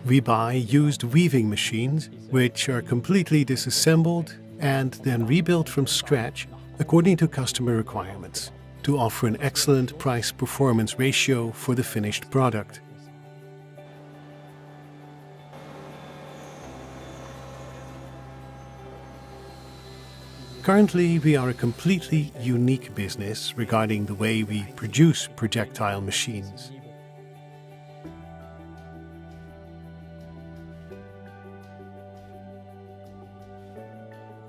We buy used weaving machines, which are completely disassembled and then rebuilt from scratch according to customer requirements, to offer an excellent price-performance ratio for the finished product. Currently, we are a completely unique business regarding the way we produce projectile machines.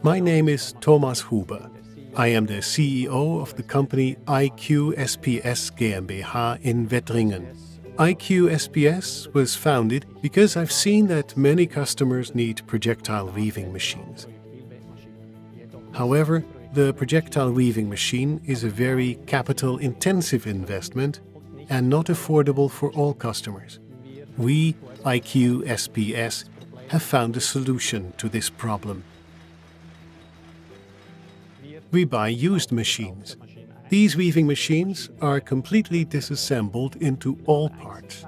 My name is Thomas Huber. I am the CEO of the company IQ-SPS GmbH in Wettringen. IQ-SPS was founded because I've seen that many customers need projectile weaving machines. However, the projectile weaving machine is a very capital-intensive investment and not affordable for all customers. We, IQ-SPS, have found a solution to this problem. We buy used machines. These weaving machines are completely disassembled into all parts.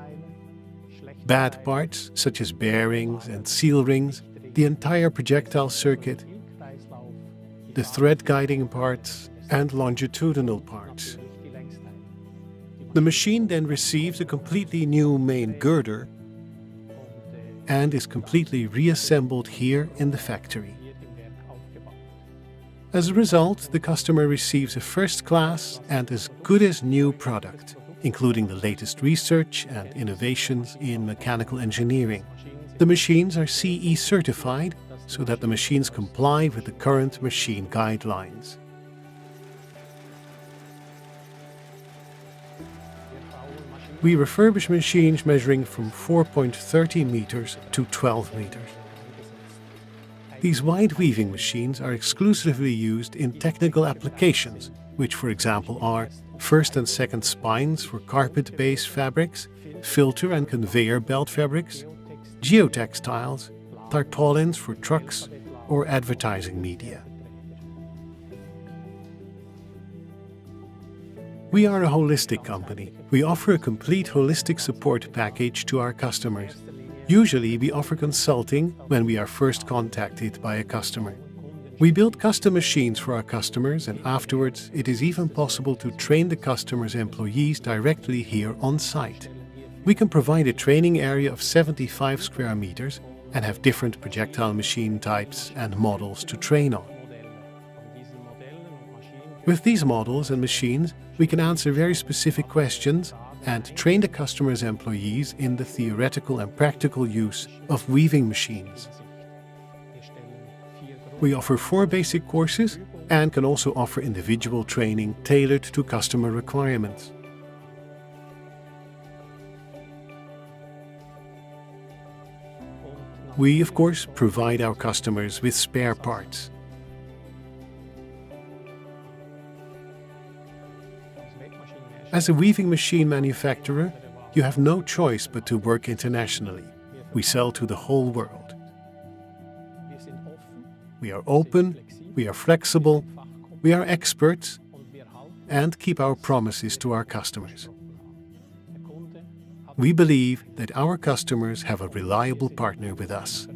Bad parts, such as bearings and seal rings, the entire projectile circuit, the thread guiding parts, and longitudinal parts. The machine then receives a completely new main girder and is completely reassembled here in the factory. As a result, the customer receives a first-class and as good as new product, including the latest research and innovations in mechanical engineering. The machines are CE certified, so that the machines comply with the current machine guidelines. We refurbish machines measuring from 4.30 meters to 12 meters. These wide weaving machines are exclusively used in technical applications, which for example are first and second spines for carpet-based fabrics, filter and conveyor belt fabrics, geotextiles, tarpaulins for trucks, or advertising media. We are a holistic company. We offer a complete holistic support package to our customers. Usually, we offer consulting when we are first contacted by a customer. We build custom machines for our customers, and afterwards, it is even possible to train the customer's employees directly here on site. We can provide a training area of 75 square meters and have different projectile machine types and models to train on. With these models and machines, we can answer very specific questions and train the customer's employees in the theoretical and practical use of weaving machines. We offer 4 basic courses and can also offer individual training tailored to customer requirements. We, of course, provide our customers with spare parts. As a weaving machine manufacturer, you have no choice but to work internationally. We sell to the whole world. We are open, we are flexible, we are experts, and keep our promises to our customers. We believe that our customers have a reliable partner with us.